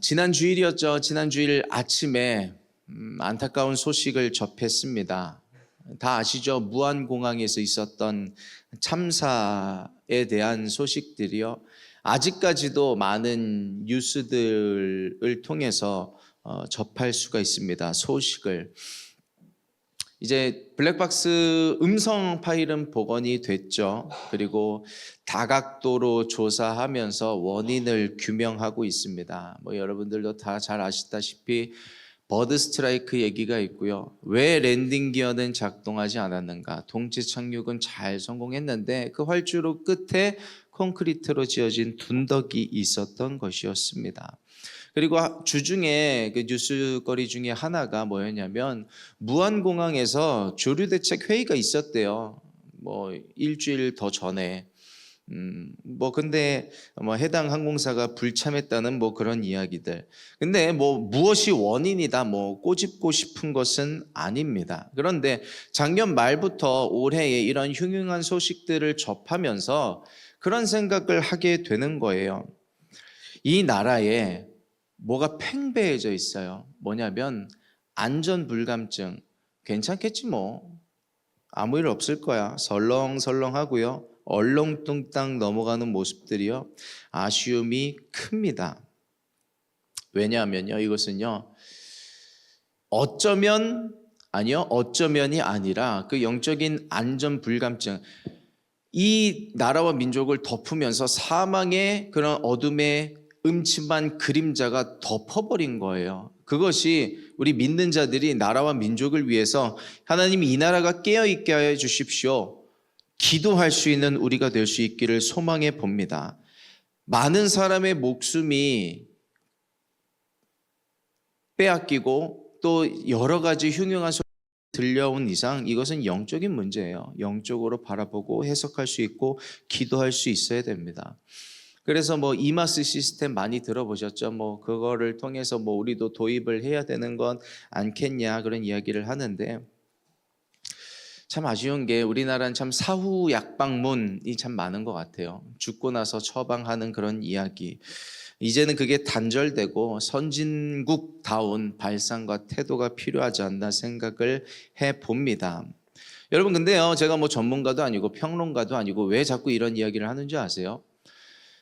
지난 주일이었죠. 지난 주일 아침에 안타까운 소식을 접했습니다. 다 아시죠? 무안공항에서 있었던 참사에 대한 소식들이요. 아직까지도 많은 뉴스들을 통해서 접할 수가 있습니다. 소식을. 이제 블랙박스 음성 파일은 복원이 됐죠. 그리고 다각도로 조사하면서 원인을 규명하고 있습니다. 여러분들도 다 잘 아시다시피 버드 스트라이크 얘기가 있고요. 왜 랜딩 기어는 작동하지 않았는가? 동체 착륙은 잘 성공했는데 그 활주로 끝에 콘크리트로 지어진 둔덕이 있었던 것이었습니다. 그리고 주중에 그 뉴스거리 중에 하나가 뭐였냐면 무안공항에서 조류대책 회의가 있었대요. 일주일 더 전에. 근데 해당 항공사가 불참했다는 그런 이야기들. 근데 무엇이 원인이다 꼬집고 싶은 것은 아닙니다. 그런데 작년 말부터 올해에 이런 흉흉한 소식들을 접하면서 그런 생각을 하게 되는 거예요. 이 나라에 뭐가 팽배해져 있어요. 뭐냐면 안전불감증. 괜찮겠지 아무 일 없을 거야. 설렁설렁하고요. 얼렁뚱땅 넘어가는 모습들이요. 아쉬움이 큽니다. 왜냐하면요. 이것은요. 어쩌면이 아니라 그 영적인 안전불감증. 이 나라와 민족을 덮으면서 사망의 그런 어둠의 음침한 그림자가 덮어버린 거예요. 그것이 우리 믿는 자들이 나라와 민족을 위해서 하나님이 이 나라가 깨어있게 하여 주십시오. 기도할 수 있는 우리가 될 수 있기를 소망해 봅니다. 많은 사람의 목숨이 빼앗기고 또 여러 가지 흉흉한 소리 들려온 이상 이것은 영적인 문제예요. 영적으로 바라보고 해석할 수 있고 기도할 수 있어야 됩니다. 그래서 이마스 시스템 많이 들어보셨죠? 그거를 통해서 우리도 도입을 해야 되는 건 않겠냐 그런 이야기를 하는데 참 아쉬운 게 우리나라는 참 사후 약방문이 참 많은 것 같아요. 죽고 나서 처방하는 그런 이야기. 이제는 그게 단절되고 선진국다운 발상과 태도가 필요하지 않나 생각을 해봅니다. 여러분 근데요 제가 전문가도 아니고 평론가도 아니고 왜 자꾸 이런 이야기를 하는지 아세요?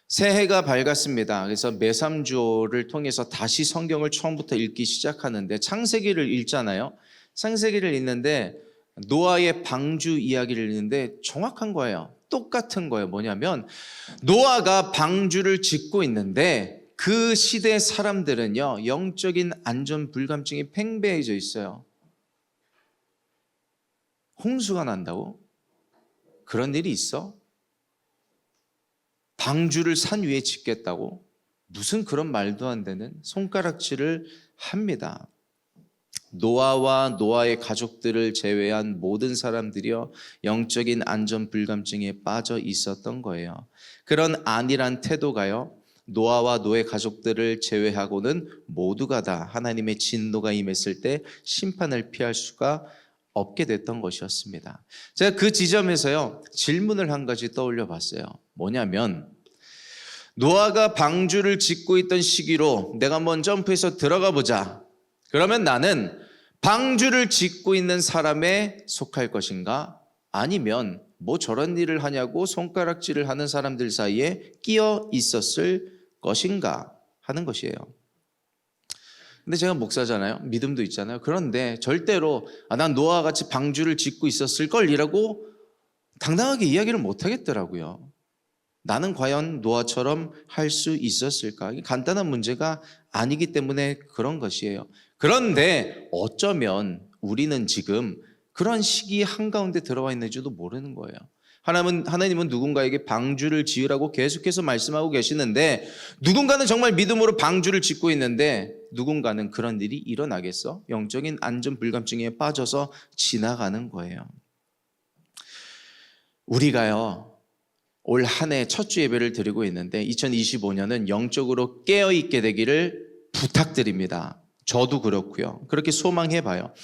새해가 밝았습니다. 그래서 매삼주오를 통해서 다시 성경을 처음부터 읽기 시작하는데 창세기를 읽잖아요. 창세기를 읽는데 노아의 방주 이야기를 읽는데 정확한 거예요. 똑같은 거예요. 뭐냐면 노아가 방주를 짓고 있는데 그 시대 사람들은요 영적인 안전 불감증이 팽배해져 있어요. 홍수가 난다고? 그런 일이 있어? 방주를 산 위에 짓겠다고? 무슨 그런 말도 안 되는 손가락질을 합니다. 노아와 노아의 가족들을 제외한 모든 사람들이요 영적인 안전 불감증에 빠져 있었던 거예요. 그런 안일한 태도가요 노아와 노아의 가족들을 제외하고는 모두가 다 하나님의 진노가 임했을 때 심판을 피할 수가 없게 됐던 것이었습니다. 제가 그 지점에서요 질문을 한 가지 떠올려 봤어요. 뭐냐면 노아가 방주를 짓고 있던 시기로 내가 한번 점프해서 들어가 보자. 그러면 나는 방주를 짓고 있는 사람에 속할 것인가? 아니면 저런 일을 하냐고 손가락질을 하는 사람들 사이에 끼어 있었을 것인가 하는 것이에요. 근데 제가 목사잖아요. 믿음도 있잖아요. 그런데 절대로 난 노아와 같이 방주를 짓고 있었을 걸이라고 당당하게 이야기를 못 하겠더라고요. 나는 과연 노아처럼 할 수 있었을까? 간단한 문제가 아니기 때문에 그런 것이에요. 그런데 어쩌면 우리는 지금 그런 시기 한가운데 들어와 있는지도 모르는 거예요. 하나님은 누군가에게 방주를 지으라고 계속해서 말씀하고 계시는데 누군가는 정말 믿음으로 방주를 짓고 있는데 누군가는 그런 일이 일어나겠어? 영적인 안전 불감증에 빠져서 지나가는 거예요. 우리가요 올 한 해 첫 주 예배를 드리고 있는데 2025년은 영적으로 깨어있게 되기를 부탁드립니다. 저도 그렇고요. 그렇게 소망해봐요.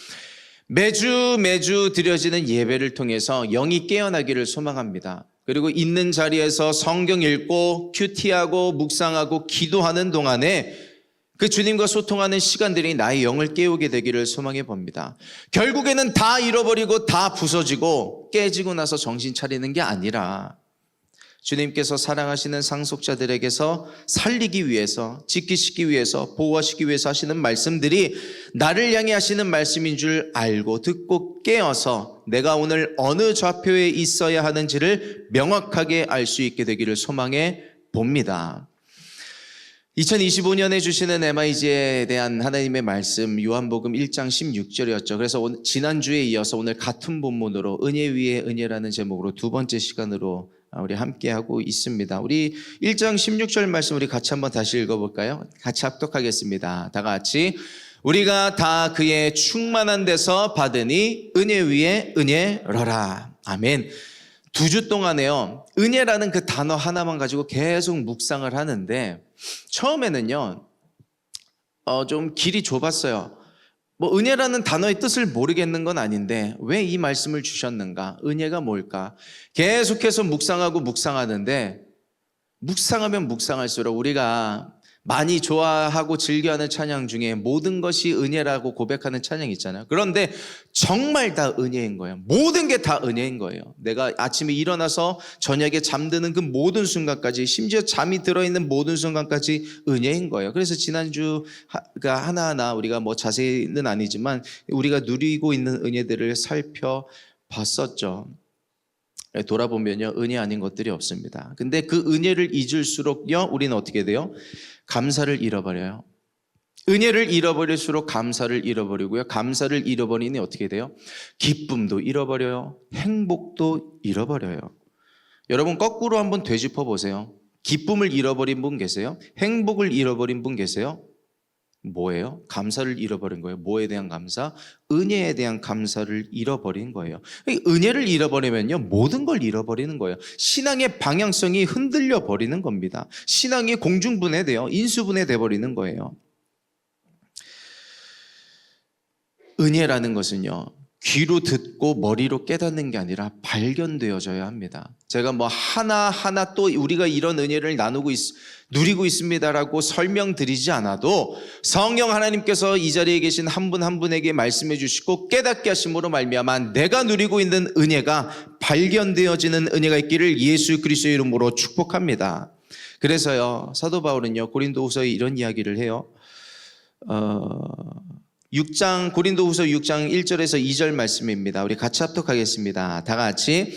매주 드려지는 예배를 통해서 영이 깨어나기를 소망합니다. 그리고 있는 자리에서 성경 읽고 큐티하고 묵상하고 기도하는 동안에 그 주님과 소통하는 시간들이 나의 영을 깨우게 되기를 소망해 봅니다. 결국에는 다 잃어버리고 다 부서지고 깨지고 나서 정신 차리는 게 아니라 주님께서 사랑하시는 상속자들에게서 살리기 위해서, 지키시기 위해서, 보호하시기 위해서 하시는 말씀들이 나를 향해 하시는 말씀인 줄 알고 듣고 깨어서 내가 오늘 어느 좌표에 있어야 하는지를 명확하게 알 수 있게 되기를 소망해 봅니다. 2025년에 주시는 MIG에 대한 하나님의 말씀 요한복음 1장 16절이었죠. 그래서 지난주에 이어서 오늘 같은 본문으로 은혜 위에 은혜라는 제목으로 두 번째 시간으로 우리 함께하고 있습니다. 우리 1장 16절 말씀 우리 같이 한번 다시 읽어볼까요? 같이 합독하겠습니다. 다 같이 우리가 다 그의 충만한 데서 받으니 은혜 위에 은혜러라. 아멘. 2주 동안에요, 은혜라는 그 단어 하나만 가지고 계속 묵상을 하는데 처음에는요 좀 길이 좁았어요. 뭐 은혜라는 단어의 뜻을 모르겠는 건 아닌데 왜 이 말씀을 주셨는가? 은혜가 뭘까? 계속해서 묵상하고 묵상하는데 묵상하면 묵상할수록 우리가 많이 좋아하고 즐겨하는 찬양 중에 모든 것이 은혜라고 고백하는 찬양이 있잖아요. 그런데 정말 다 은혜인 거예요. 모든 게 다 은혜인 거예요. 내가 아침에 일어나서 저녁에 잠드는 그 모든 순간까지, 심지어 잠이 들어있는 모든 순간까지 은혜인 거예요. 그래서 지난주가 하나하나 우리가 뭐 자세히는 아니지만 우리가 누리고 있는 은혜들을 살펴봤었죠. 돌아보면요, 은혜 아닌 것들이 없습니다. 근데 그 은혜를 잊을수록요, 우리는 어떻게 돼요? 감사를 잃어버려요. 은혜를 잃어버릴수록 감사를 잃어버리고요. 감사를 잃어버리니 어떻게 돼요? 기쁨도 잃어버려요. 행복도 잃어버려요. 여러분 거꾸로 한번 되짚어 보세요. 기쁨을 잃어버린 분 계세요? 행복을 잃어버린 분 계세요? 뭐예요? 감사를 잃어버린 거예요. 뭐에 대한 감사? 은혜에 대한 감사를 잃어버린 거예요. 은혜를 잃어버리면요, 모든 걸 잃어버리는 거예요. 신앙의 방향성이 흔들려 버리는 겁니다. 신앙이 공중분해돼요. 인수분해돼 버리는 거예요. 은혜라는 것은요, 귀로 듣고 머리로 깨닫는 게 아니라 발견되어져야 합니다. 제가 뭐 하나하나 또 우리가 이런 은혜를 누리고 있습니다라고 설명드리지 않아도 성령 하나님께서 이 자리에 계신 한 분 한 분에게 말씀해 주시고 깨닫게 하심으로 말미암아 내가 누리고 있는 은혜가 발견되어지는 은혜가 있기를 예수 그리스도의 이름으로 축복합니다. 그래서요, 사도 바울은요, 고린도후서에 이런 이야기를 해요. 고린도후서 6장 1절에서 2절 말씀입니다. 우리 같이 합독하겠습니다. 다 같이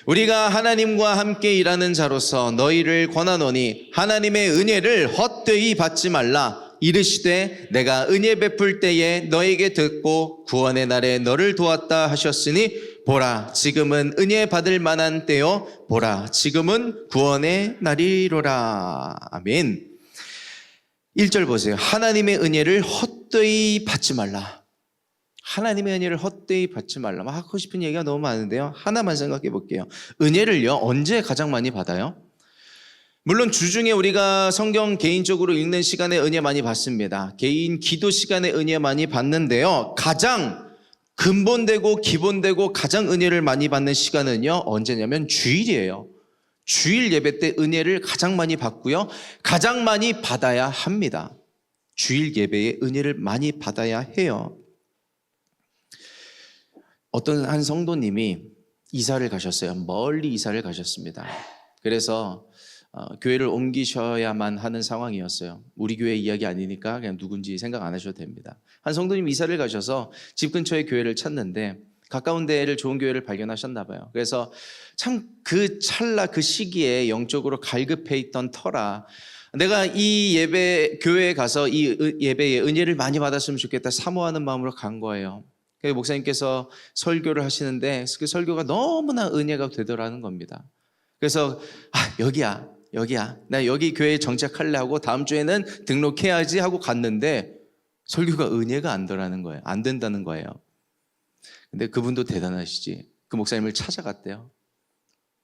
우리가 하나님과 함께 일하는 자로서 너희를 권하노니 하나님의 은혜를 헛되이 받지 말라. 이르시되 내가 은혜 베풀 때에 너에게 듣고 구원의 날에 너를 도왔다 하셨으니 보라 지금은 은혜 받을 만한 때요 보라 지금은 구원의 날이로라. 아멘. 1절 보세요. 하나님의 은혜를 헛되이 받지 말라. 하나님의 은혜를 헛되이 받지 말라. 하고 싶은 얘기가 너무 많은데요, 하나만 생각해 볼게요. 은혜를요, 언제 가장 많이 받아요? 물론 주중에 우리가 성경 개인적으로 읽는 시간에 은혜 많이 받습니다. 개인 기도 시간에 은혜 많이 받는데요, 가장 근본되고 기본되고 가장 은혜를 많이 받는 시간은요, 언제냐면 주일이에요. 주일 예배 때 은혜를 가장 많이 받고요, 가장 많이 받아야 합니다. 주일 예배에 은혜를 많이 받아야 해요. 어떤 한 성도님이 이사를 가셨어요. 멀리 이사를 가셨습니다. 그래서 교회를 옮기셔야만 하는 상황이었어요. 우리 교회 이야기 아니니까 그냥 누군지 생각 안 하셔도 됩니다. 한 성도님 이사를 가셔서 집 근처에 교회를 찾는데 가까운 데를 좋은 교회를 발견하셨나 봐요. 그래서 참 그 찰나 그 시기에 영적으로 갈급해 있던 터라 내가 이 교회에 가서 이 예배에 은혜를 많이 받았으면 좋겠다 사모하는 마음으로 간 거예요. 목사님께서 설교를 하시는데 그 설교가 너무나 은혜가 되더라는 겁니다. 그래서 여기야 나 여기 교회에 정착할래 하고 다음 주에는 등록해야지 하고 갔는데 설교가 은혜가 안 되라는 거예요. 안 된다는 거예요. 근데 그분도 대단하시지. 그 목사님을 찾아갔대요.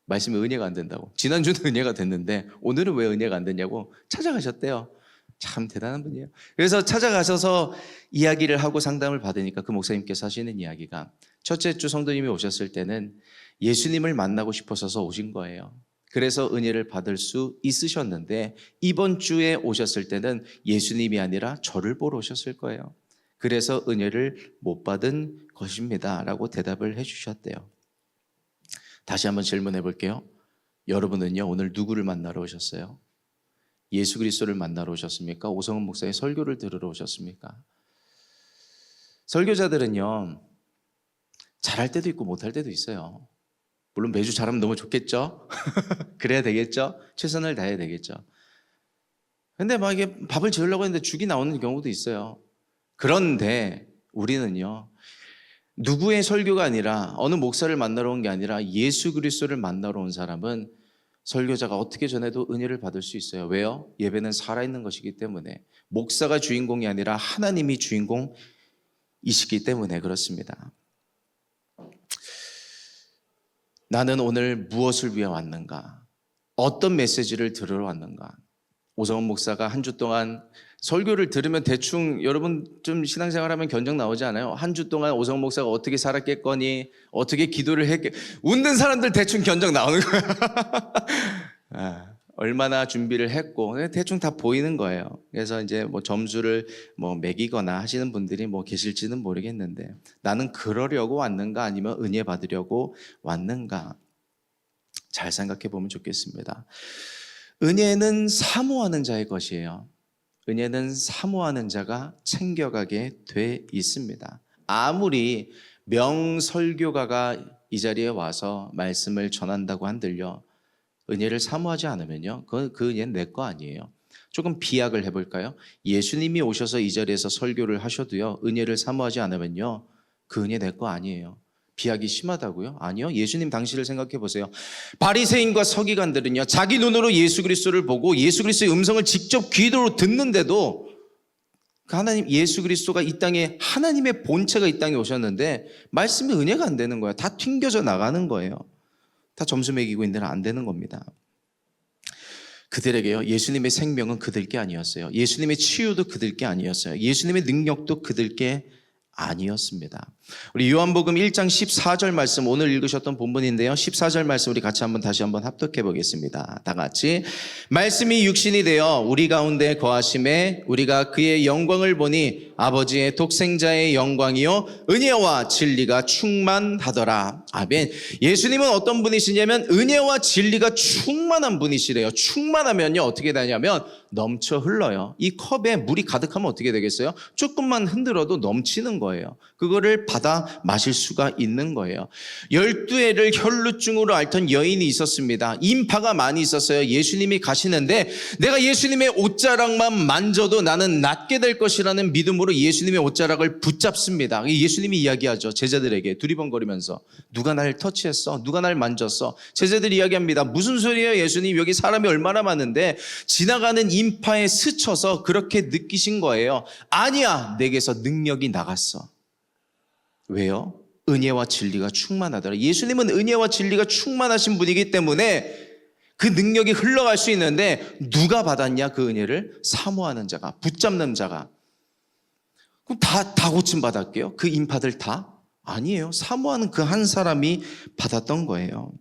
말씀에 은혜가 안 된다고. 지난주는 은혜가 됐는데 오늘은 왜 은혜가 안 됐냐고 찾아가셨대요. 참 대단한 분이에요. 그래서 찾아가셔서 이야기를 하고 상담을 받으니까 그 목사님께서 하시는 이야기가 첫째 주 성도님이 오셨을 때는 예수님을 만나고 싶어서 오신 거예요. 그래서 은혜를 받을 수 있으셨는데 이번 주에 오셨을 때는 예수님이 아니라 저를 보러 오셨을 거예요. 그래서 은혜를 못 받은 것입니다 라고 대답을 해주셨대요. 다시 한번 질문해 볼게요. 여러분은요, 오늘 누구를 만나러 오셨어요? 예수 그리스도를 만나러 오셨습니까? 오성훈 목사의 설교를 들으러 오셨습니까? 설교자들은요, 잘할 때도 있고 못할 때도 있어요. 물론 매주 잘하면 너무 좋겠죠? 그래야 되겠죠? 최선을 다해야 되겠죠? 근데 막 이게 밥을 지으려고 했는데 죽이 나오는 경우도 있어요. 그런데 우리는요, 누구의 설교가 아니라 어느 목사를 만나러 온 게 아니라 예수 그리스도를 만나러 온 사람은 설교자가 어떻게 전해도 은혜를 받을 수 있어요. 왜요? 예배는 살아있는 것이기 때문에. 목사가 주인공이 아니라 하나님이 주인공이시기 때문에 그렇습니다. 나는 오늘 무엇을 위해 왔는가? 어떤 메시지를 들으러 왔는가? 오성훈 목사가 한 주 동안 설교를 들으면 대충 여러분 좀 신앙생활하면 견적 나오지 않아요? 한 주 동안 오성훈 목사가 어떻게 살았겠거니, 어떻게 기도를 했겠, 웃는 사람들 대충 견적 나오는 거예요. 얼마나 준비를 했고 대충 다 보이는 거예요. 그래서 이제 뭐 점수를 뭐 매기거나 하시는 분들이 뭐 계실지는 모르겠는데, 나는 그러려고 왔는가 아니면 은혜 받으려고 왔는가? 잘 생각해 보면 좋겠습니다. 은혜는 사모하는 자의 것이에요. 은혜는 사모하는 자가 챙겨가게 돼 있습니다. 아무리 명설교가가 이 자리에 와서 말씀을 전한다고 한들요, 은혜를 사모하지 않으면요, 그 은혜는 내 거 아니에요. 조금 비약을 해볼까요? 예수님이 오셔서 이 자리에서 설교를 하셔도요, 은혜를 사모하지 않으면요, 그 은혜 내 거 아니에요. 비약이 심하다고요? 아니요. 예수님 당시를 생각해 보세요. 바리새인과 서기관들은요, 자기 눈으로 예수 그리스도를 보고 예수 그리스도의 음성을 직접 귀로 듣는데도 하나님 예수 그리스도가 이 땅에, 하나님의 본체가 이 땅에 오셨는데 말씀이 은혜가 안 되는 거예요. 다 튕겨져 나가는 거예요. 다 점수 매기고 있는 데는 안 되는 겁니다. 그들에게요, 예수님의 생명은 그들 게 아니었어요. 예수님의 치유도 그들 게 아니었어요. 예수님의 능력도 그들 게 아니었습니다. 우리 요한복음 1장 14절 말씀, 오늘 읽으셨던 본문인데요, 14절 말씀 우리 같이 다시 한번 합독해 보겠습니다. 다 같이. 말씀이 육신이 되어 우리 가운데 거하심에 우리가 그의 영광을 보니 아버지의 독생자의 영광이요 은혜와 진리가 충만하더라. 아멘. 예수님은 어떤 분이시냐면 은혜와 진리가 충만한 분이시래요. 충만하면요 어떻게 되냐면 넘쳐 흘러요. 이 컵에 물이 가득하면 어떻게 되겠어요? 조금만 흔들어도 넘치는 거예요. 그거를 받아 마실 수가 있는 거예요. 12해를 혈루증으로 앓던 여인이 있었습니다. 인파가 많이 있었어요. 예수님이 가시는데 내가 예수님의 옷자락만 만져도 나는 낫게 될 것이라는 믿음으로 예수님의 옷자락을 붙잡습니다. 예수님이 이야기하죠. 제자들에게 두리번거리면서, 누가 날 터치했어? 누가 날 만졌어? 제자들이 이야기합니다. 무슨 소리예요 예수님? 여기 사람이 얼마나 많은데. 지나가는 인파에 스쳐서 그렇게 느끼신 거예요. 아니야, 내게서 능력이 나갔어. 왜요? 은혜와 진리가 충만하더라. 예수님은 은혜와 진리가 충만하신 분이기 때문에 그 능력이 흘러갈 수 있는데, 누가 받았냐? 그 은혜를 사모하는 자가, 붙잡는 자가. 그럼 다 고침받았게요? 그 인파들 다? 아니에요. 사모하는 그 한 사람이 받았던 거예요.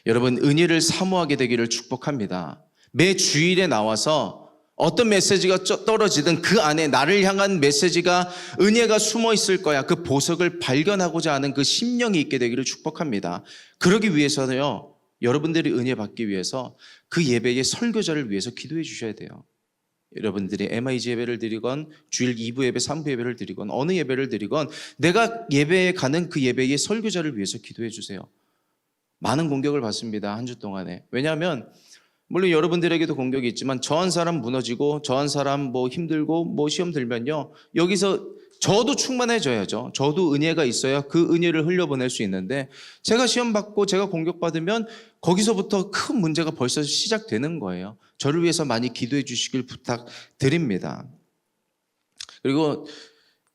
여러분, 은혜를 사모하게 되기를 축복합니다. 매 주일에 나와서 어떤 메시지가 떨어지든 그 안에 나를 향한 메시지가, 은혜가 숨어 있을 거야. 그 보석을 발견하고자 하는 그 심령이 있게 되기를 축복합니다. 그러기 위해서는요, 여러분들이 은혜 받기 위해서 그 예배의 설교자를 위해서 기도해 주셔야 돼요. 여러분들이 MIG 예배를 드리건 주일 2부 예배, 3부 예배를 드리건 어느 예배를 드리건 내가 예배에 가는 그 예배의 설교자를 위해서 기도해 주세요. 많은 공격을 받습니다. 한 주 동안에. 왜냐하면 물론 여러분들에게도 공격이 있지만, 저 한 사람 무너지고 저 한 사람 뭐 힘들고 뭐 시험 들면요, 여기서 저도 충만해져야죠. 저도 은혜가 있어야 그 은혜를 흘려보낼 수 있는데, 제가 시험 받고 제가 공격받으면 거기서부터 큰 문제가 벌써 시작되는 거예요. 저를 위해서 많이 기도해 주시길 부탁드립니다. 그리고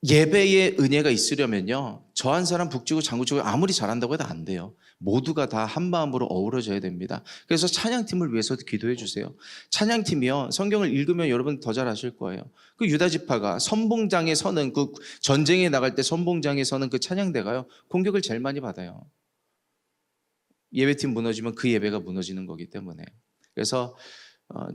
예배에 은혜가 있으려면요, 저 한 사람 북치고 장구치고 아무리 잘한다고 해도 안 돼요. 모두가 다 한 마음으로 어우러져야 됩니다. 그래서 찬양팀을 위해서도 기도해 주세요. 찬양팀이요, 성경을 읽으면 여러분 더 잘 아실 거예요. 그 유다지파가 선봉장에 서는, 그 전쟁에 나갈 때 선봉장에 서는 그 찬양대가요, 공격을 제일 많이 받아요. 예배팀 무너지면 그 예배가 무너지는 거기 때문에. 그래서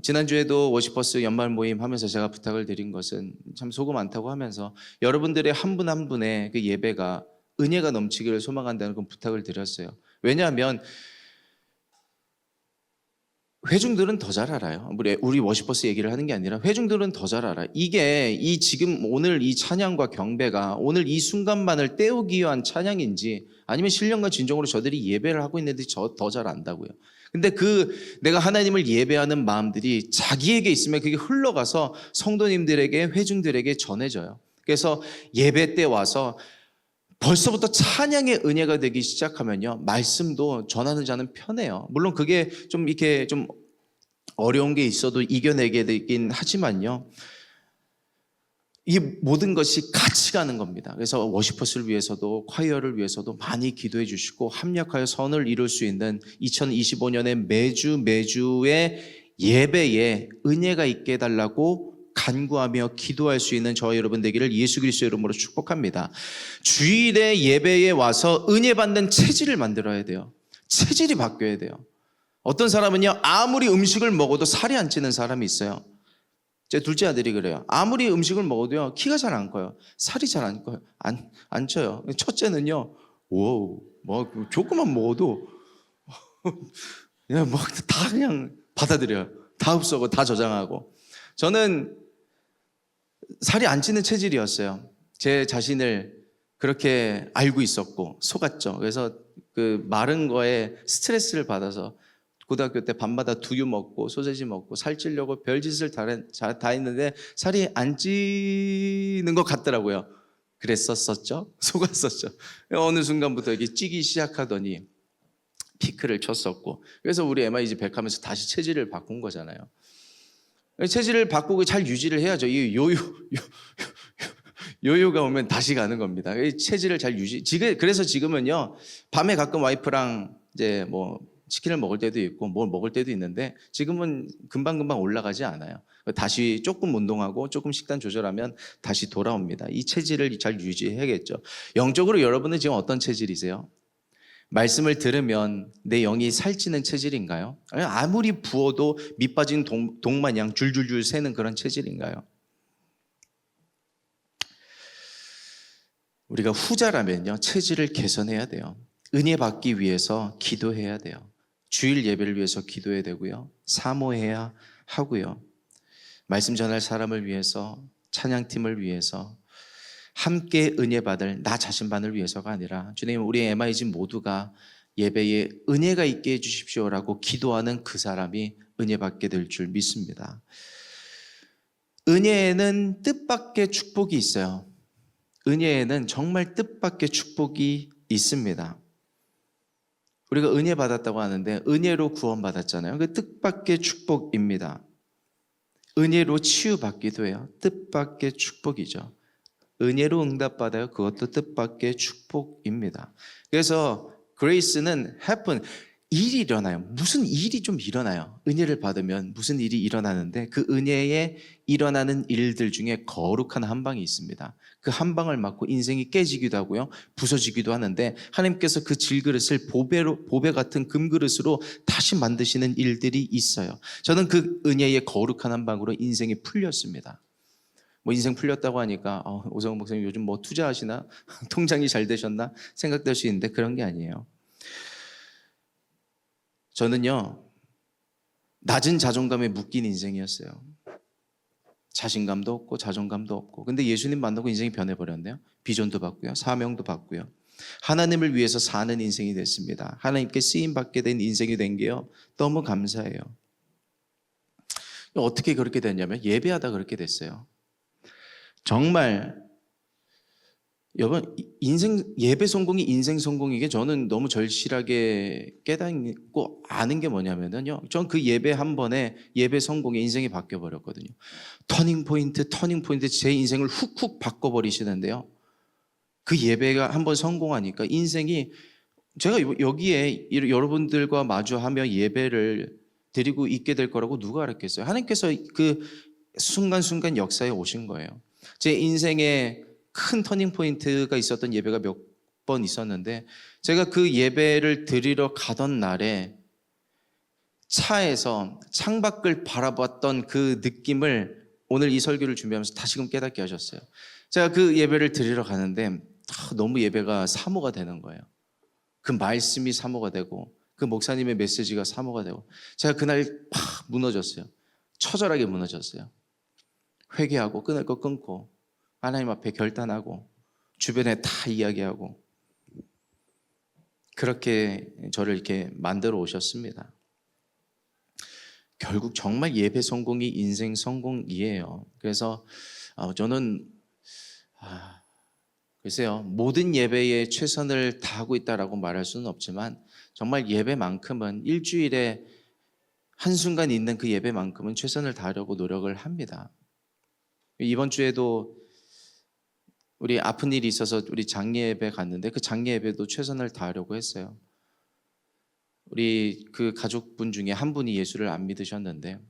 지난주에도 워시퍼스 연말 모임 하면서 제가 부탁을 드린 것은 참 수고 많다고 하면서 여러분들의 한 분 한 분의 그 예배가 은혜가 넘치기를 소망한다는 그 부탁을 드렸어요. 왜냐하면 회중들은 더 잘 알아요. 우리 워시퍼스 얘기를 하는 게 아니라 회중들은 더 잘 알아요. 이게 이 지금 오늘 이 찬양과 경배가 오늘 이 순간만을 때우기 위한 찬양인지 아니면 신령과 진정으로 저들이 예배를 하고 있는데 더 잘 안다고요. 근데 내가 하나님을 예배하는 마음들이 자기에게 있으면 그게 흘러가서 성도님들에게 회중들에게 전해져요. 그래서 예배 때 와서 벌써부터 찬양의 은혜가 되기 시작하면요, 말씀도 전하는 자는 편해요. 물론 그게 좀 이렇게 좀 어려운 게 있어도 이겨내게 되긴 하지만요, 이 모든 것이 같이 가는 겁니다. 그래서 워시퍼스를 위해서도 콰이어를 위해서도 많이 기도해 주시고 합력하여 선을 이룰 수 있는 2025년에 매주의 예배에 은혜가 있게 해달라고 간구하며 기도할 수 있는 저와 여러분 되기를 예수 그리스도의 이름으로 축복합니다. 주일에 예배에 와서 은혜 받는 체질을 만들어야 돼요. 체질이 바뀌어야 돼요. 어떤 사람은요, 아무리 음식을 먹어도 살이 안 찌는 사람이 있어요. 제 둘째 아들이 그래요. 아무리 음식을 먹어도요, 키가 잘 안 커요. 살이 잘 안 커요. 안 쪄요. 첫째는요, 조금만 먹어도 그냥 다 그냥 받아들여요. 다 흡수하고 다 저장하고. 저는 살이 안 찌는 체질이었어요. 제 자신을 그렇게 알고 있었고 속았죠. 그래서 그 마른 거에 스트레스를 받아서 고등학교 때 밤마다 두유 먹고 소세지 먹고 살찌려고 별짓을 다 했는데 살이 안 찌는 것 같더라고요. 그랬었죠. 속았었죠. 어느 순간부터 이게 찌기 시작하더니 피크를 쳤었고, 그래서 우리 MIG 100 하면서 다시 체질을 바꾼 거잖아요. 체질을 바꾸고 잘 유지를 해야죠. 이 요요가 오면 다시 가는 겁니다. 체질을 잘 그래서 지금은요, 밤에 가끔 와이프랑 이제 치킨을 먹을 때도 있고 뭘 먹을 때도 있는데 지금은 금방금방 올라가지 않아요. 다시 조금 운동하고 조금 식단 조절하면 다시 돌아옵니다. 이 체질을 잘 유지해야겠죠. 영적으로 여러분은 지금 어떤 체질이세요? 말씀을 들으면 내 영이 살찌는 체질인가요? 아무리 부어도 밑 빠진 동마냥 줄줄줄 새는 그런 체질인가요? 우리가 후자라면요, 체질을 개선해야 돼요. 은혜 받기 위해서 기도해야 돼요. 주일 예배를 위해서 기도해야 되고요, 사모해야 하고요, 말씀 전할 사람을 위해서, 찬양팀을 위해서, 함께 은혜 받을 나 자신만을 위해서가 아니라 주님, 우리 MIG 모두가 예배에 은혜가 있게 해주십시오라고 기도하는 그 사람이 은혜 받게 될 줄 믿습니다. 은혜에는 뜻밖의 축복이 있어요. 은혜에는 정말 뜻밖의 축복이 있습니다. 우리가 은혜 받았다고 하는데 은혜로 구원받았잖아요. 그 뜻밖의 축복입니다. 은혜로 치유받기도 해요. 뜻밖의 축복이죠. 은혜로 응답받아요. 그것도 뜻밖의 축복입니다. 그래서 그레이스는 happen, 일이 일어나요. 무슨 일이 좀 일어나요. 은혜를 받으면 무슨 일이 일어나는데 그 은혜에 일어나는 일들 중에 거룩한 한 방이 있습니다. 그 한 방을 맞고 인생이 깨지기도 하고요, 부서지기도 하는데 하나님께서 그 질그릇을 보배 같은 금그릇으로 다시 만드시는 일들이 있어요. 저는 그 은혜의 거룩한 한 방으로 인생이 풀렸습니다. 인생 풀렸다고 하니까 오성훈 목사님 요즘 투자하시나? 통장이 잘 되셨나? 생각될 수 있는데 그런 게 아니에요. 저는요, 낮은 자존감에 묶인 인생이었어요. 자신감도 없고 자존감도 없고. 근데 예수님 만나고 인생이 변해버렸네요. 비전도 받고요, 사명도 받고요, 하나님을 위해서 사는 인생이 됐습니다. 하나님께 쓰임받게 된 인생이 된 게요, 너무 감사해요. 어떻게 그렇게 됐냐면 예배하다 그렇게 됐어요. 정말 여러분, 예배 성공이 인생 성공이게 저는 너무 절실하게 깨닫고 아는 게 뭐냐면요, 전 그 예배 한 번에 예배 성공에 인생이 바뀌어 버렸거든요. 터닝 포인트 제 인생을 훅훅 바꿔버리시는데요, 그 예배가 한 번 성공하니까 인생이, 제가 여기에 여러분들과 마주하며 예배를 드리고 있게 될 거라고 누가 알았겠어요? 하나님께서 그 순간순간 역사에 오신 거예요. 제 인생에 큰 터닝 포인트가 있었던 예배가 번 있었는데 제가 그 예배를 드리러 가던 날에 차에서 창밖을 바라봤던 그 느낌을 오늘 이 설교를 준비하면서 다시금 깨닫게 하셨어요. 제가 그 예배를 드리러 가는데 너무 예배가 사모가 되는 거예요. 그 말씀이 사모가 되고 그 목사님의 메시지가 사모가 되고 제가 그날 팍 무너졌어요. 처절하게 무너졌어요. 회개하고 끊을 거 끊고 하나님 앞에 결단하고 주변에 다 이야기하고 그렇게 저를 이렇게 만들어 오셨습니다. 결국 정말 예배 성공이 인생 성공이에요. 그래서 저는 글쎄요, 모든 예배에 최선을 다하고 있다라고 말할 수는 없지만 정말 예배만큼은 일주일에 한순간 있는 그 예배만큼은 최선을 다하려고 노력을 합니다. 이번 주에도 우리 아픈 일이 있어서 우리 장례 예배 갔는데 그 장례 예배도 최선을 다하려고 했어요. 우리 그 가족분 중에 한 분이 예수를 안 믿으셨는데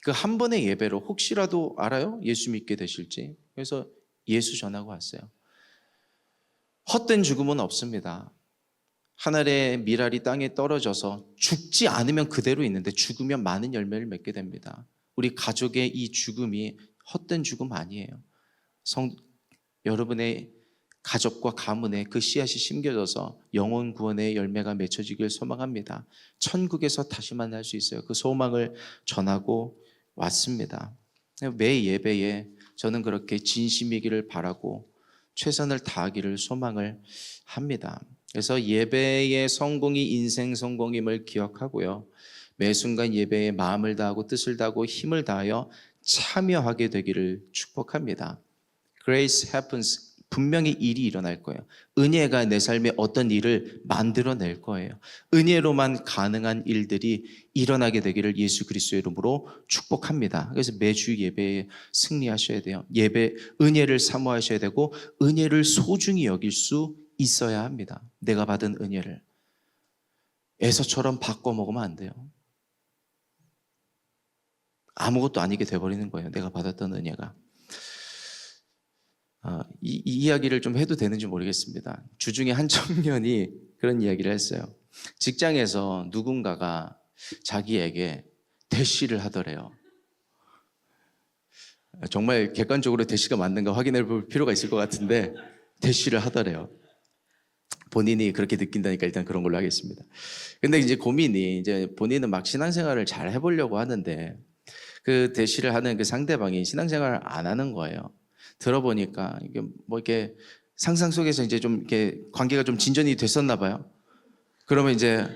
그 한 번의 예배로 혹시라도 알아요? 예수 믿게 되실지. 그래서 예수 전하고 왔어요. 헛된 죽음은 없습니다. 하늘의 밀알이 땅에 떨어져서 죽지 않으면 그대로 있는데 죽으면 많은 열매를 맺게 됩니다. 우리 가족의 이 죽음이 헛된 죽음 아니에요. 여러분의 가족과 가문에 그 씨앗이 심겨져서 영혼 구원의 열매가 맺혀지길 소망합니다. 천국에서 다시 만날 수 있어요. 그 소망을 전하고 왔습니다. 매 예배에 저는 그렇게 진심이기를 바라고 최선을 다하기를 소망을 합니다. 그래서 예배의 성공이 인생 성공임을 기억하고요. 매 순간 예배에 마음을 다하고 뜻을 다하고 힘을 다하여 참여하게 되기를 축복합니다. Grace happens. 분명히 일이 일어날 거예요. 은혜가 내 삶에 어떤 일을 만들어낼 거예요. 은혜로만 가능한 일들이 일어나게 되기를 예수 그리스도의 이름으로 축복합니다. 그래서 매주 예배에 승리하셔야 돼요. 예배 은혜를 사모하셔야 되고 은혜를 소중히 여길 수 있어야 합니다. 내가 받은 은혜를 에서처럼 바꿔 먹으면 안 돼요. 아무것도 아니게 돼버리는 거예요. 내가 받았던 은혜가. 이 이야기를 좀 해도 되는지 모르겠습니다. 주중에 한 청년이 그런 이야기를 했어요. 직장에서 누군가가 자기에게 대시를 하더래요. 정말 객관적으로 대시가 맞는가 확인해 볼 필요가 있을 것 같은데 대시를 하더래요. 본인이 그렇게 느낀다니까 일단 그런 걸로 하겠습니다. 근데 이제 고민이 이제 본인은 막 신앙생활을 잘 해보려고 하는데 그 대시를 하는 그 상대방이 신앙생활을 안 하는 거예요. 들어보니까 이게 뭐 이렇게 상상 속에서 이제 좀 이렇게 관계가 좀 진전이 됐었나 봐요. 그러면 이제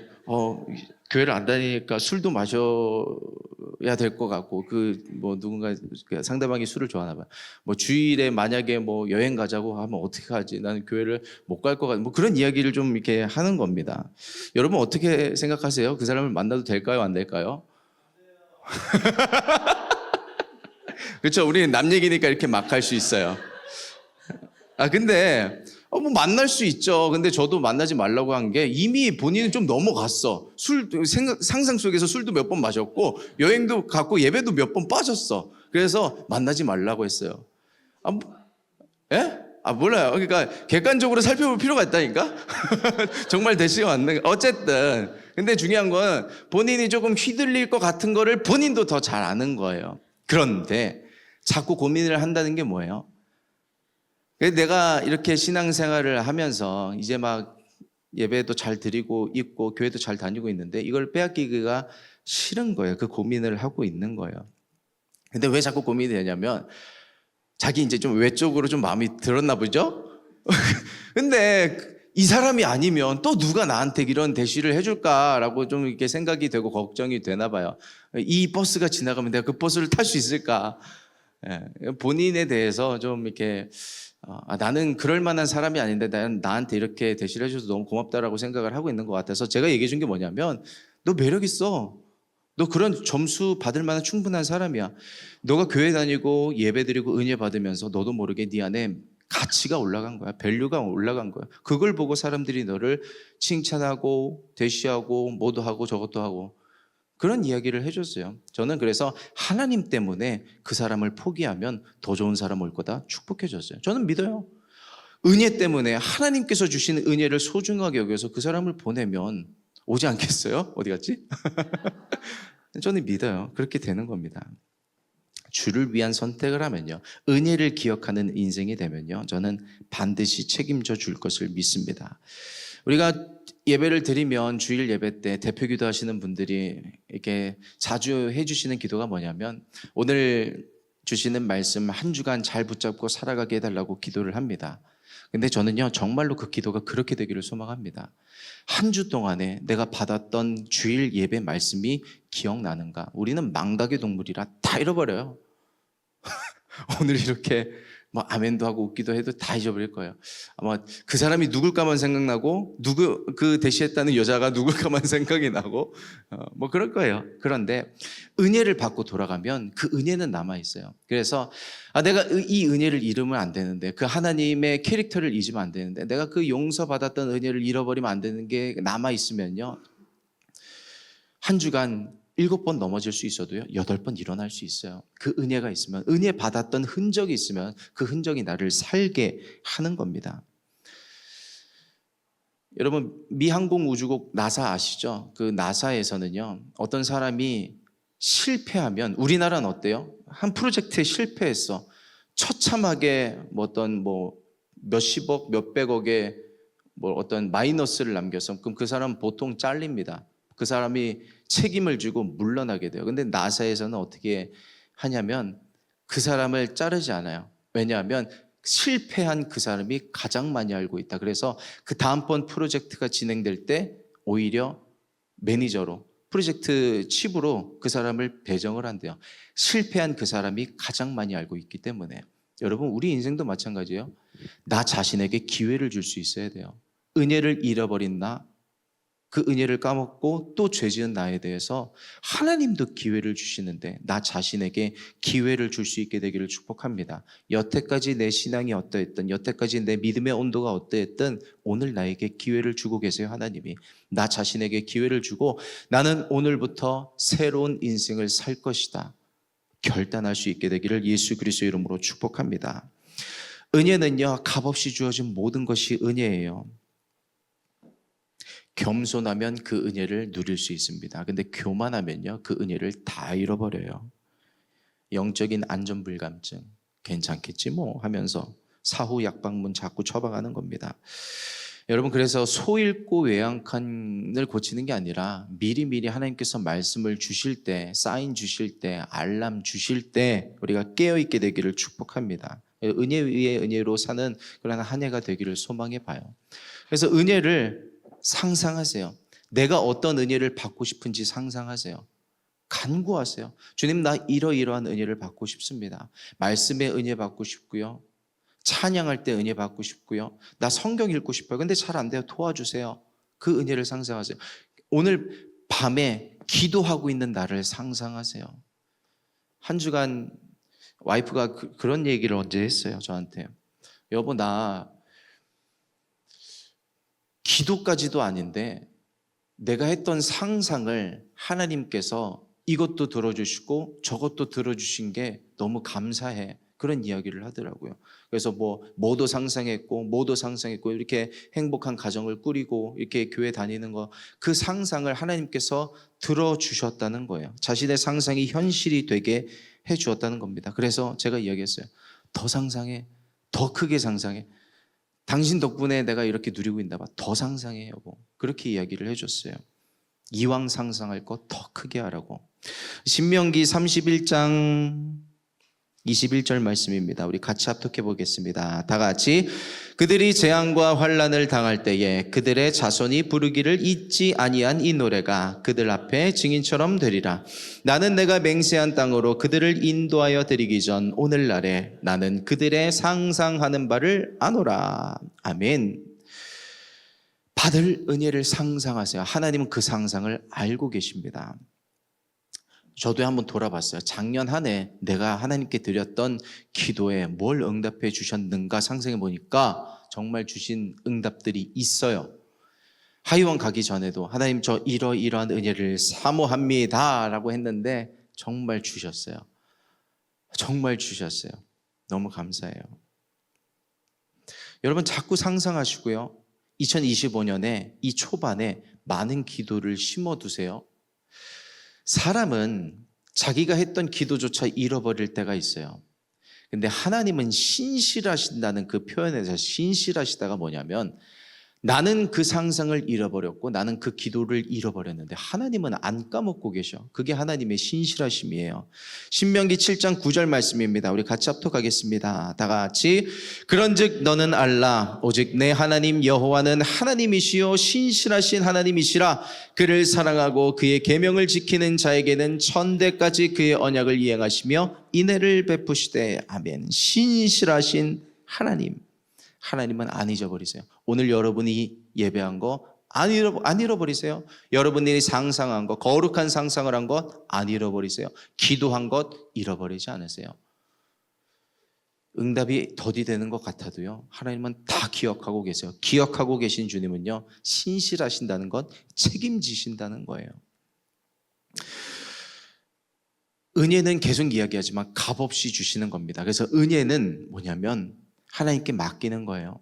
교회를 안 다니니까 술도 마셔야 될 것 같고 그 뭐 누군가 상대방이 술을 좋아하나 봐요. 뭐 주일에 만약에 뭐 여행 가자고 하면 어떻게 하지? 나는 교회를 못 갈 것 같아. 뭐 그런 이야기를 좀 이렇게 하는 겁니다. 여러분 어떻게 생각하세요? 그 사람을 만나도 될까요? 안 될까요? 그렇죠. 우리는 남 얘기니까 이렇게 막 할 수 있어요. 근데 뭐 만날 수 있죠. 근데 저도 만나지 말라고 한 게 이미 본인은 좀 넘어갔어. 상상 속에서 술도 몇 번 마셨고 여행도 갔고 예배도 몇 번 빠졌어. 그래서 만나지 말라고 했어요. 예? 몰라요. 그러니까 객관적으로 살펴볼 필요가 있다니까. 정말 대시가 맞는 거. 어쨌든 근데 중요한 건 본인이 조금 휘둘릴 것 같은 거를 본인도 더 잘 아는 거예요. 그런데 자꾸 고민을 한다는 게 뭐예요? 내가 이렇게 신앙생활을 하면서 이제 막 예배도 잘 드리고 있고 교회도 잘 다니고 있는데 이걸 빼앗기기가 싫은 거예요. 그 고민을 하고 있는 거예요. 근데 왜 자꾸 고민이 되냐면 자기 이제 좀 외적으로 좀 마음이 들었나 보죠? 근데 이 사람이 아니면 또 누가 나한테 이런 대시를 해줄까라고 좀 이렇게 생각이 되고 걱정이 되나 봐요. 이 버스가 지나가면 내가 그 버스를 탈 수 있을까? 본인에 대해서 좀 이렇게 나는 그럴 만한 사람이 아닌데 나한테 이렇게 대시를 해줘서 너무 고맙다라고 생각을 하고 있는 것 같아서 제가 얘기해 준 게 뭐냐면 너 매력 있어. 너 그런 점수 받을 만한 충분한 사람이야. 너가 교회 다니고 예배 드리고 은혜 받으면서 너도 모르게 네 안에 가치가 올라간 거야. 밸류가 올라간 거야. 그걸 보고 사람들이 너를 칭찬하고 대시하고 뭐도 하고 저것도 하고 그런 이야기를 해줬어요. 저는 그래서 하나님 때문에 그 사람을 포기하면 더 좋은 사람 올 거다 축복해줬어요. 저는 믿어요. 은혜 때문에 하나님께서 주신 은혜를 소중하게 여겨서 그 사람을 보내면 오지 않겠어요? 어디 갔지? 저는 믿어요. 그렇게 되는 겁니다. 주를 위한 선택을 하면요, 은혜를 기억하는 인생이 되면요, 저는 반드시 책임져 줄 것을 믿습니다. 우리가 예배를 드리면 주일 예배 때 대표 기도하시는 분들이 이렇게 자주 해주시는 기도가 뭐냐면, 오늘 주시는 말씀 한 주간 잘 붙잡고 살아가게 해달라고 기도를 합니다. 근데 저는요, 정말로 그 기도가 그렇게 되기를 소망합니다. 한 주 동안에 내가 받았던 주일 예배 말씀이 기억나는가? 우리는 망각의 동물이라 다 잃어버려요. 오늘 이렇게 뭐 아멘도 하고 웃기도 해도 다 잊어버릴 거예요. 아마 그 사람이 누굴까만 생각나고, 그 대시했다는 여자가 누굴까만 생각이 나고, 뭐 그럴 거예요. 그런데 은혜를 받고 돌아가면 그 은혜는 남아있어요. 그래서 내가 이 은혜를 잃으면 안 되는데, 그 하나님의 캐릭터를 잊으면 안 되는데, 내가 그 용서받았던 은혜를 잃어버리면 안 되는 게 남아있으면요, 한 주간 7번 넘어질 수 있어도요, 8번 일어날 수 있어요. 그 은혜가 있으면, 은혜 받았던 흔적이 있으면 그 흔적이 나를 살게 하는 겁니다. 여러분, 미 항공우주국 나사 아시죠? 그 나사에서는요, 어떤 사람이 실패하면, 우리나라는 어때요? 한 프로젝트에 실패했어. 처참하게 몇십억, 몇백억의 어떤 마이너스를 남겨서, 그럼 그 사람은 보통 잘립니다. 그 사람이 책임을 지고 물러나게 돼요. 근데 나사에서는 어떻게 하냐면 그 사람을 자르지 않아요. 왜냐하면 실패한 그 사람이 가장 많이 알고 있다. 그래서 그 다음번 프로젝트가 진행될 때 오히려 매니저로, 프로젝트 칩으로 그 사람을 배정을 한대요. 실패한 그 사람이 가장 많이 알고 있기 때문에. 여러분, 우리 인생도 마찬가지예요. 나 자신에게 기회를 줄 수 있어야 돼요. 은혜를 잃어버린 나, 그 은혜를 까먹고 또 죄지은 나에 대해서 하나님도 기회를 주시는데, 나 자신에게 기회를 줄 수 있게 되기를 축복합니다. 여태까지 내 신앙이 어떠했든, 여태까지 내 믿음의 온도가 어떠했든, 오늘 나에게 기회를 주고 계세요. 하나님이 나 자신에게 기회를 주고, 나는 오늘부터 새로운 인생을 살 것이다 결단할 수 있게 되기를 예수 그리스도의 이름으로 축복합니다. 은혜는요, 값없이 주어진 모든 것이 은혜예요. 겸손하면 그 은혜를 누릴 수 있습니다. 근데 교만하면요, 그 은혜를 다 잃어버려요. 영적인 안전불감증, 괜찮겠지 뭐 하면서 사후 약방문 자꾸 처방하는 겁니다. 여러분, 그래서 소잃고 외양간을 고치는 게 아니라 미리미리 하나님께서 말씀을 주실 때, 사인 주실 때, 알람 주실 때 우리가 깨어있게 되기를 축복합니다. 은혜 위에 은혜로 사는 그런 한 해가 되기를 소망해 봐요. 그래서 은혜를 상상하세요. 내가 어떤 은혜를 받고 싶은지 상상하세요. 간구하세요. 주님, 나 이러이러한 은혜를 받고 싶습니다. 말씀의 은혜 받고 싶고요. 찬양할 때 은혜 받고 싶고요. 나 성경 읽고 싶어요. 근데 잘 안 돼요. 도와주세요. 그 은혜를 상상하세요. 오늘 밤에 기도하고 있는 나를 상상하세요. 한 주간 와이프가 그런 얘기를 언제 했어요. 저한테. 여보, 나 기도까지도 아닌데 내가 했던 상상을 하나님께서 이것도 들어주시고 저것도 들어주신 게 너무 감사해. 그런 이야기를 하더라고요. 그래서 뭐도 상상했고 이렇게 행복한 가정을 꾸리고 이렇게 교회 다니는 거, 그 상상을 하나님께서 들어주셨다는 거예요. 자신의 상상이 현실이 되게 해주었다는 겁니다. 그래서 제가 이야기했어요. 더 상상해. 더 크게 상상해. 당신 덕분에 내가 이렇게 누리고 있나 봐. 더 상상해, 여보. 그렇게 이야기를 해줬어요. 이왕 상상할 거 더 크게 하라고. 신명기 31장 21절 말씀입니다. 우리 같이 합독해 보겠습니다. 다 같이. 그들이 재앙과 환난을 당할 때에 그들의 자손이 부르기를 잊지 아니한 이 노래가 그들 앞에 증인처럼 되리라. 나는 내가 맹세한 땅으로 그들을 인도하여 드리기 전 오늘날에 나는 그들의 상상하는 바를 아노라. 아멘. 받을 은혜를 상상하세요. 하나님은 그 상상을 알고 계십니다. 저도 한번 돌아봤어요. 작년 한 해 내가 하나님께 드렸던 기도에 뭘 응답해 주셨는가 상상해 보니까 정말 주신 응답들이 있어요. 하이원 가기 전에도 하나님, 저 이러이러한 은혜를 사모합니다 라고 했는데 정말 주셨어요. 정말 주셨어요. 너무 감사해요. 여러분 자꾸 상상하시고요. 2025년에 이 초반에 많은 기도를 심어두세요. 사람은 자기가 했던 기도조차 잃어버릴 때가 있어요. 근데 하나님은 신실하신다는 그 표현에서 신실하시다가 뭐냐면 나는 그 상상을 잃어버렸고 나는 그 기도를 잃어버렸는데 하나님은 안 까먹고 계셔. 그게 하나님의 신실하심이에요. 신명기 7장 9절 말씀입니다. 우리 같이 합독하겠습니다. 다 같이. 그런즉 너는 알라 오직 내 하나님 여호와는 하나님이시요 신실하신 하나님이시라. 그를 사랑하고 그의 계명을 지키는 자에게는 천대까지 그의 언약을 이행하시며 인애를 베푸시되 아멘. 신실하신 하나님. 하나님은 안 잊어버리세요. 오늘 여러분이 예배한 거 안 잃어버리세요. 여러분들이 상상한 거, 거룩한 상상을 한 것 안 잃어버리세요. 기도한 것 잃어버리지 않으세요. 응답이 더디되는 것 같아도요, 하나님은 다 기억하고 계세요. 기억하고 계신 주님은요, 신실하신다는 것, 책임지신다는 거예요. 은혜는 계속 이야기하지만 값없이 주시는 겁니다. 그래서 은혜는 뭐냐면 하나님께 맡기는 거예요.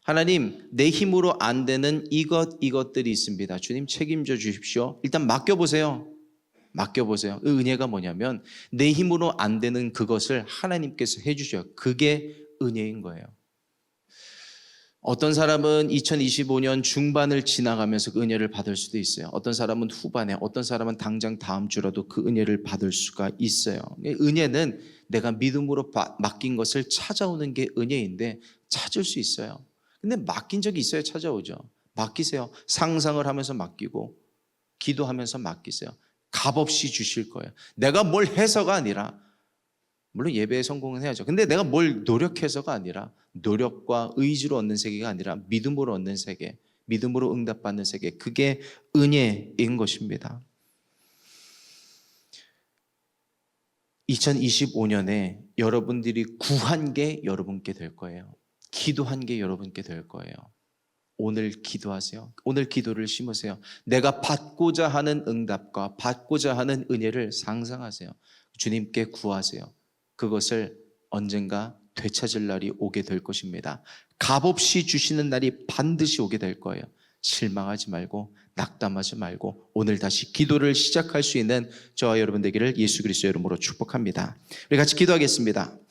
하나님, 내 힘으로 안 되는 이것들이 있습니다. 주님 책임져 주십시오. 일단 맡겨보세요. 맡겨보세요. 그 은혜가 뭐냐면 내 힘으로 안 되는 그것을 하나님께서 해주셔요. 그게 은혜인 거예요. 어떤 사람은 2025년 중반을 지나가면서 그 은혜를 받을 수도 있어요. 어떤 사람은 후반에, 어떤 사람은 당장 다음 주라도 그 은혜를 받을 수가 있어요. 은혜는 내가 믿음으로 맡긴 것을 찾아오는 게 은혜인데 찾을 수 있어요. 근데 맡긴 적이 있어야 찾아오죠. 맡기세요. 상상을 하면서 맡기고 기도하면서 맡기세요. 값없이 주실 거예요. 내가 뭘 해서가 아니라, 물론 예배에 성공은 해야죠. 근데 내가 뭘 노력해서가 아니라, 노력과 의지로 얻는 세계가 아니라 믿음으로 얻는 세계, 믿음으로 응답받는 세계, 그게 은혜인 것입니다. 2025년에 여러분들이 구한 게 여러분께 될 거예요. 기도한 게 여러분께 될 거예요. 오늘 기도하세요. 오늘 기도를 심으세요. 내가 받고자 하는 응답과 받고자 하는 은혜를 상상하세요. 주님께 구하세요. 그것을 언젠가 되찾을 날이 오게 될 것입니다. 값없이 주시는 날이 반드시 오게 될 거예요. 실망하지 말고 낙담하지 말고 오늘 다시 기도를 시작할 수 있는 저와 여러분 되기를 예수 그리스도의 이름으로 축복합니다. 우리 같이 기도하겠습니다.